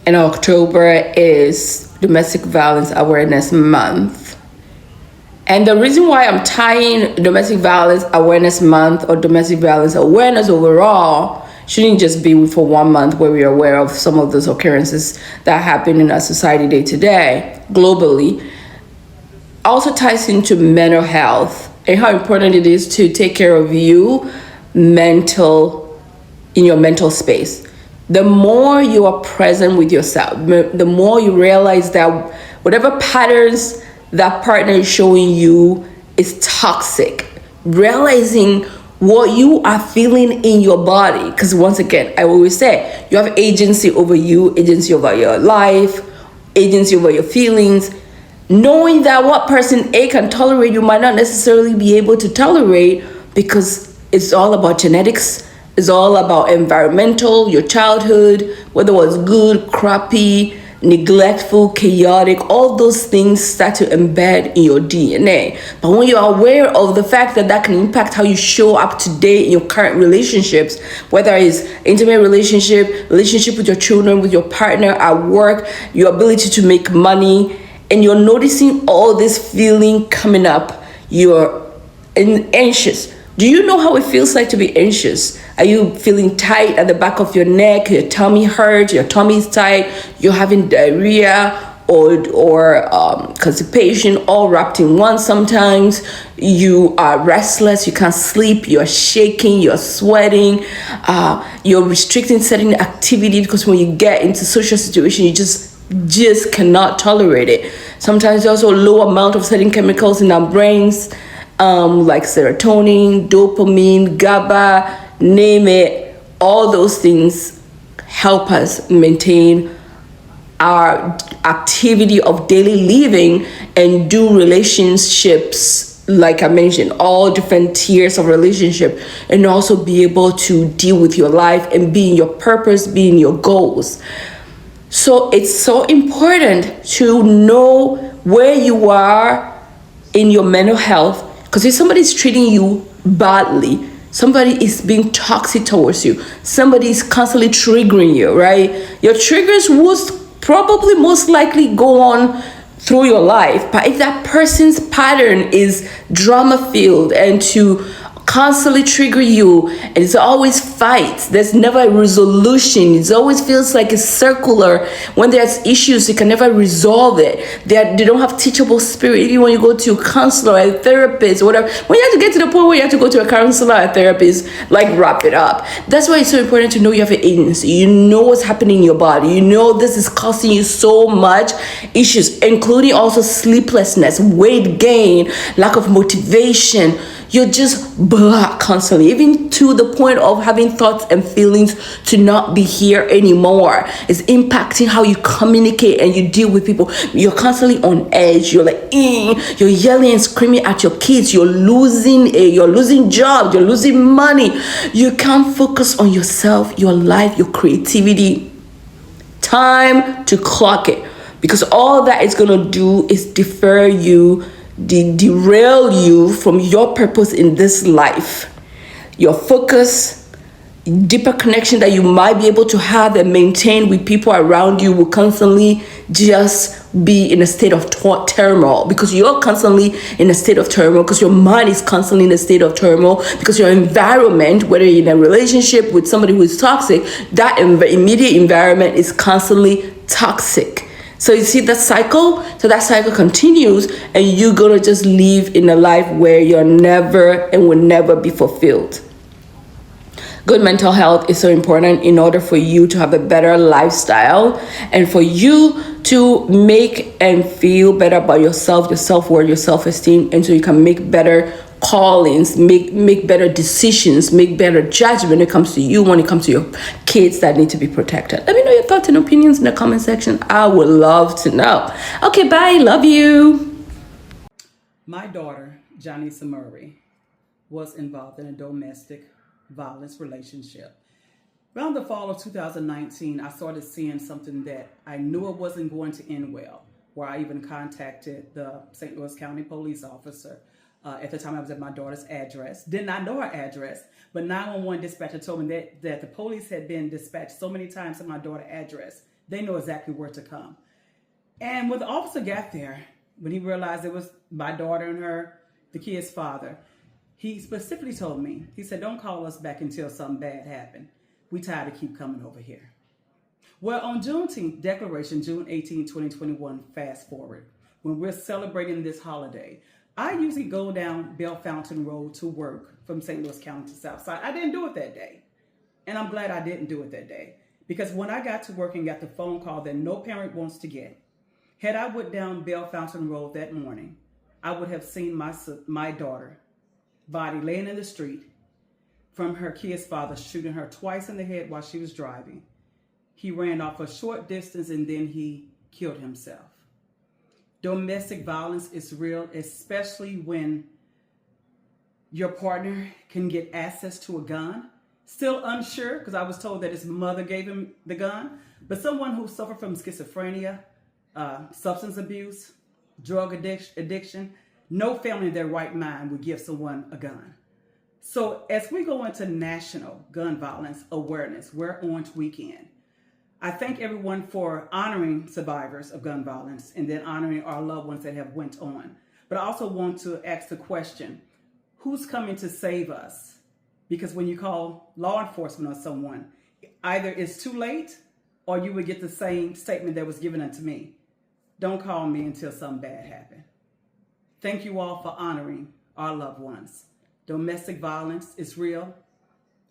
and October is Domestic Violence Awareness Month. And the reason why I'm tying Domestic Violence Awareness Month or Domestic Violence Awareness overall shouldn't just be for 1 month where we are aware of some of those occurrences that happen in our society day to day, globally, also ties into mental health and how important it is to take care of you in your mental space. The more you are present with yourself, the more you realize that whatever patterns that partner is showing you is toxic. Realizing what you are feeling in your body. Because once again, I always say, you have agency over you, agency over your life, agency over your feelings. Knowing that what person A can tolerate, you might not necessarily be able to tolerate, because it's all about genetics. It's all about environmental, your childhood, whether it was good, crappy, neglectful, chaotic, all those things start to embed in your DNA. But when you're aware of the fact that that can impact how you show up today in your current relationships, whether it's intimate relationship with your children, with your partner, at work, your ability to make money, and you're noticing all this feeling coming up, you're anxious. Do you know how it feels like to be anxious? Are you feeling tight at the back of your neck? Your tummy hurts, your tummy is tight, you're having diarrhea or constipation all wrapped in one. Sometimes you are restless, you can't sleep, you're shaking, you're sweating, you're restricting certain activity because when you get into social situation, you just cannot tolerate it. Sometimes there's also a low amount of certain chemicals in our brains, like serotonin, dopamine, GABA, name it. All those things help us maintain our activity of daily living and do relationships, like I mentioned, all different tiers of relationship, and also be able to deal with your life and be in your purpose, be in your goals. So it's so important to know where you are in your mental health, because if somebody's treating you badly, somebody is being toxic towards you, somebody is constantly triggering you, right? Your triggers would probably most likely go on through your life. But if that person's pattern is drama filled and to constantly trigger you, and it's always fights, there's never a resolution, it always feels like it's circular. When there's issues, you can never resolve it. They don't have teachable spirit. Even when you go to a counselor, a therapist, or whatever, when you have to get to the point where you have to go to a counselor, a therapist, like, wrap it up. That's why it's so important to know you have an agency. You know what's happening in your body. You know this is costing you so much issues, including also sleeplessness, weight gain, lack of motivation. You're just blah constantly, even to the point of having thoughts and feelings to not be here anymore. It's impacting how you communicate and you deal with people. You're constantly on edge. You're like, you're yelling and screaming at your kids. You're losing jobs. You're losing money. You can't focus on yourself, your life, your creativity. Time to clock it, because all that is going to do is derail you from your purpose in this life. Your focus, deeper connection that you might be able to have and maintain with people around you will constantly just be in a state of turmoil, because you're constantly in a state of turmoil, because your mind is constantly in a state of turmoil, because your environment, whether you're in a relationship with somebody who is toxic, that immediate environment is constantly toxic. So you see that cycle? So that cycle continues, and you're gonna just live in a life where you're never and will never be fulfilled. Good mental health is so important in order for you to have a better lifestyle and for you to make and feel better about yourself, your self-worth, your self-esteem, and so you can make better callings, make better decisions, make better judgment when it comes to you, when it comes to your kids that need to be protected. Let me know your thoughts and opinions in the comment section. I would love to know. Okay, bye. Love you. My daughter, Johnnysa Murray, was involved in a domestic violence relationship. Around the fall of 2019, I started seeing something that I knew it wasn't going to end well, where I even contacted the St. Louis County police officer. At the time, I was at my daughter's address. Did not know her address, but 911 dispatcher told me that the police had been dispatched so many times to my daughter's address they know exactly where to come. And when the officer got there, when he realized it was my daughter and the kid's father, he specifically told me, he said, don't call us back until something bad happened. We tired of keep coming over here. Well, on Juneteenth declaration, June 18, 2021, fast forward, when we're celebrating this holiday, I usually go down Bell Fountain Road to work from St. Louis County to Southside. I didn't do it that day. And I'm glad I didn't do it that day. Because when I got to work and got the phone call that no parent wants to get, had I went down Bell Fountain Road that morning, I would have seen my daughter body laying in the street from her kid's father shooting her twice in the head while she was driving. He ran off a short distance and then he killed himself. Domestic violence is real, especially when your partner can get access to a gun. Still unsure, because I was told that his mother gave him the gun, but someone who suffered from schizophrenia, substance abuse, drug addiction, no family in their right mind would give someone a gun. So as we go into National Gun Violence Awareness, we're Orange Weekend. I thank everyone for honoring survivors of gun violence and then honoring our loved ones that have went on. But I also want to ask the question, who's coming to save us? Because when you call law enforcement on someone, either it's too late or you would get the same statement that was given unto me. Don't call me until something bad happened. Thank you all for honoring our loved ones. Domestic violence is real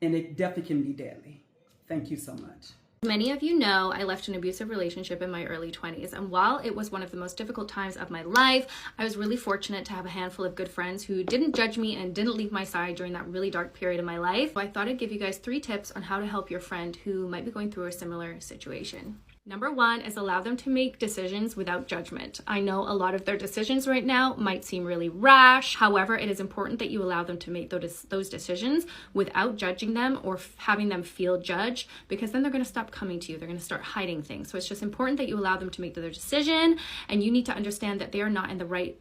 and it definitely can be deadly. Thank you so much. Many of you know I left an abusive relationship in my early 20s, and while it was one of the most difficult times of my life, I was really fortunate to have a handful of good friends who didn't judge me and didn't leave my side during that really dark period of my life. So I thought I'd give you guys 3 tips on how to help your friend who might be going through a similar situation. Number 1 is allow them to make decisions without judgment. I know a lot of their decisions right now might seem really rash. However, it is important that you allow them to make those decisions without judging them or having them feel judged, because then they're going to stop coming to you. They're going to start hiding things. So it's just important that you allow them to make their decision, and you need to understand that they are not in the right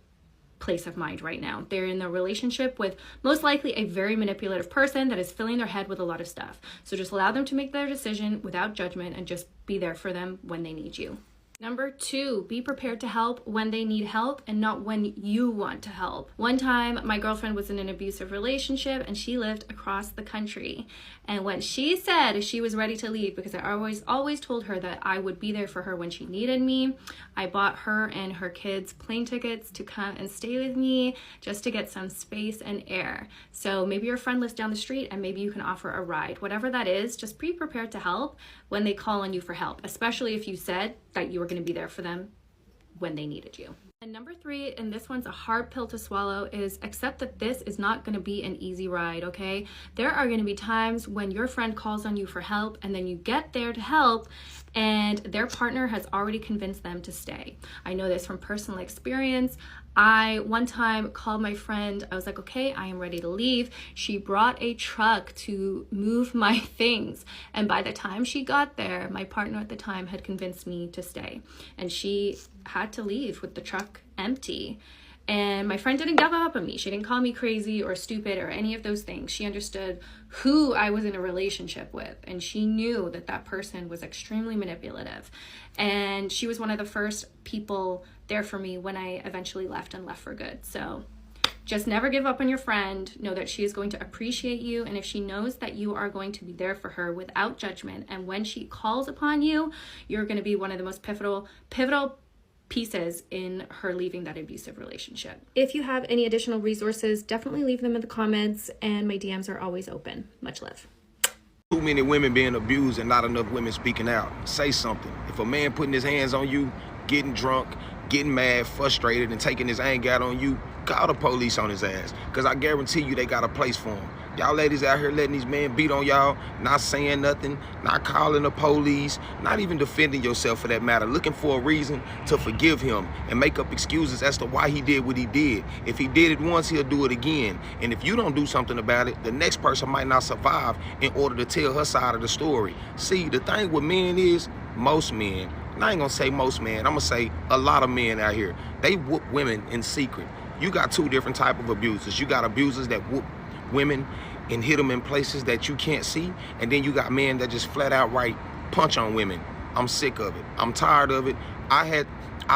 place of mind right now. They're in a relationship with most likely a very manipulative person that is filling their head with a lot of stuff. So just allow them to make their decision without judgment and just be there for them when they need you. Number 2, be prepared to help when they need help and not when you want to help. One time, my girlfriend was in an abusive relationship and she lived across the country. And when she said she was ready to leave, because I always told her that I would be there for her when she needed me, I bought her and her kids plane tickets to come and stay with me just to get some space and air. So maybe your friend lives down the street and maybe you can offer a ride. Whatever that is, just be prepared to help when they call on you for help, especially if you said that you were going to be there for them when they needed you. And number 3, and this one's a hard pill to swallow, is accept that this is not going to be an easy ride, okay? There are going to be times when your friend calls on you for help and then you get there to help and their partner has already convinced them to stay. I know this from personal experience. I one time called my friend. I was like, okay, I am ready to leave. She brought a truck to move my things. And by the time she got there, my partner at the time had convinced me to stay. And she had to leave with the truck empty. And my friend didn't give up on me. She didn't call me crazy or stupid or any of those things. She understood who I was in a relationship with. And she knew that that person was extremely manipulative. And she was one of the first people there for me when I eventually left and left for good. So just never give up on your friend. Know that she is going to appreciate you. And if she knows that you are going to be there for her without judgment, and when she calls upon you, you're going to be one of the most pivotal pieces in her leaving that abusive relationship. If you have any additional resources, definitely leave them in the comments, and my DMs are always open. Much love. Too many women being abused and not enough women speaking out. Say something. If a man putting his hands on you, getting drunk, getting mad, frustrated, and taking his anger out on you, call the police on his ass, because I guarantee you they got a place for him. Y'all ladies out here letting these men beat on y'all, not saying nothing, not calling the police, not even defending yourself for that matter, looking for a reason to forgive him and make up excuses as to why he did what he did. If he did it once, he'll do it again. And if you don't do something about it, the next person might not survive in order to tell her side of the story. See, the thing with men is, most men, and I ain't gonna say most men, I'm gonna say a lot of men out here, they whoop women in secret. You got 2 different type of abusers. You got abusers that whoop women and hit them in places that you can't see, and then you got men that just flat out right punch on women I'm sick of it. I'm tired of it. I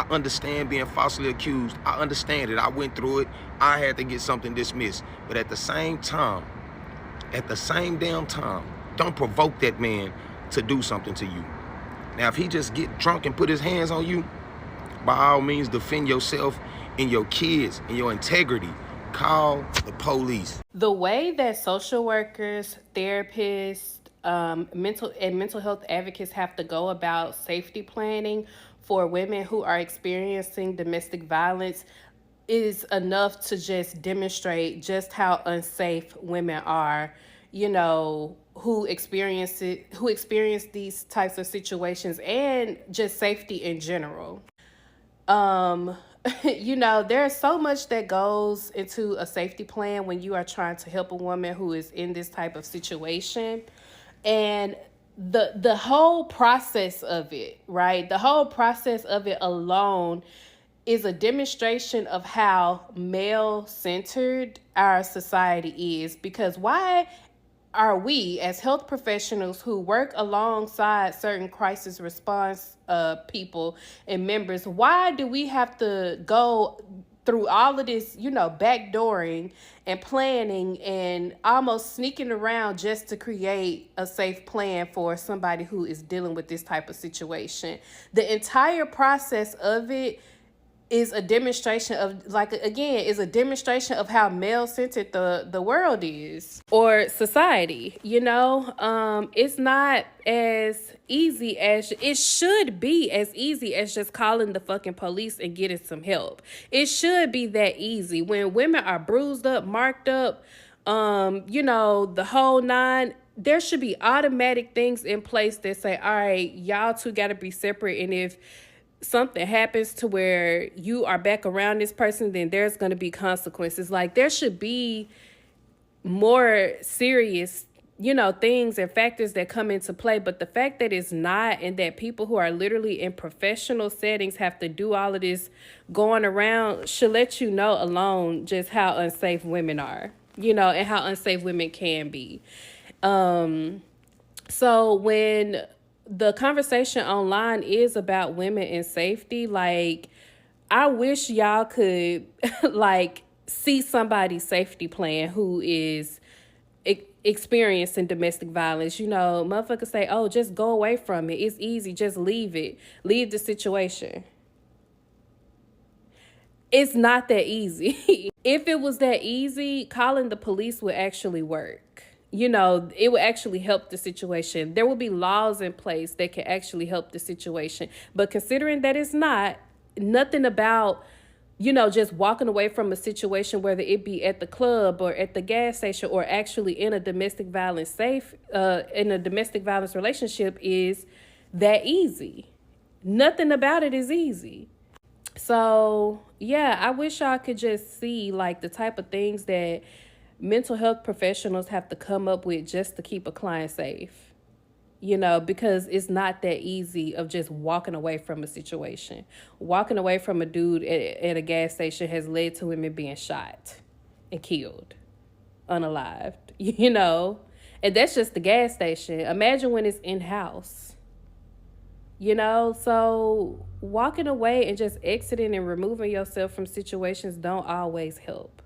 understand being falsely accused. I understand it. I went through it. I had to get something dismissed. But at the same damn time, don't provoke that man to do something to you. Now, if he just get drunk and put his hands on you, by all means, defend yourself and your kids and your integrity. Call the police. The way that social workers, therapists, mental health advocates have to go about safety planning for women who are experiencing domestic violence is enough to just demonstrate just how unsafe women are, who experience these types of situations, and just safety in general. There's so much that goes into a safety plan when you are trying to help a woman who is in this type of situation. And the whole process of it, right? The whole process of it alone is a demonstration of how male-centered our society is. Because why are we, as health professionals who work alongside certain crisis response people and members, why do we have to go through all of this, backdooring and planning and almost sneaking around just to create a safe plan for somebody who is dealing with this type of situation? The entire process of it is a demonstration of, how male-centered the world is, or society. It's not as easy as it should be, as easy as just calling the fucking police and getting some help. It should be that easy. When women are bruised up, marked up, the whole nine, there should be automatic things in place that say, all right, y'all two got to be separate, and if something happens to where you are back around this person, then there's going to be consequences. Like, there should be more serious, things and factors that come into play. But the fact that it's not, and that people who are literally in professional settings have to do all of this going around, should let you know alone just how unsafe women are, and how unsafe women can be. So when the conversation online is about women and safety, like, I wish y'all could see somebody's safety plan who is experiencing domestic violence. Motherfuckers say, oh, just go away from it. It's easy. Just leave it. Leave the situation. It's not that easy. If it was that easy, calling the police would actually work. It would actually help the situation. There will be laws in place that can actually help the situation. But considering that it's not, nothing about, just walking away from a situation, whether it be at the club or at the gas station or actually in a domestic violence relationship, is that easy. Nothing about it is easy. So, yeah, I wish y'all could just see, the type of things that mental health professionals have to come up with just to keep a client safe, because it's not that easy of just walking away from a situation. Walking away from a dude at a gas station has led to women being shot and killed, unalived, and that's just the gas station. Imagine when it's in-house, so walking away and just exiting and removing yourself from situations don't always help.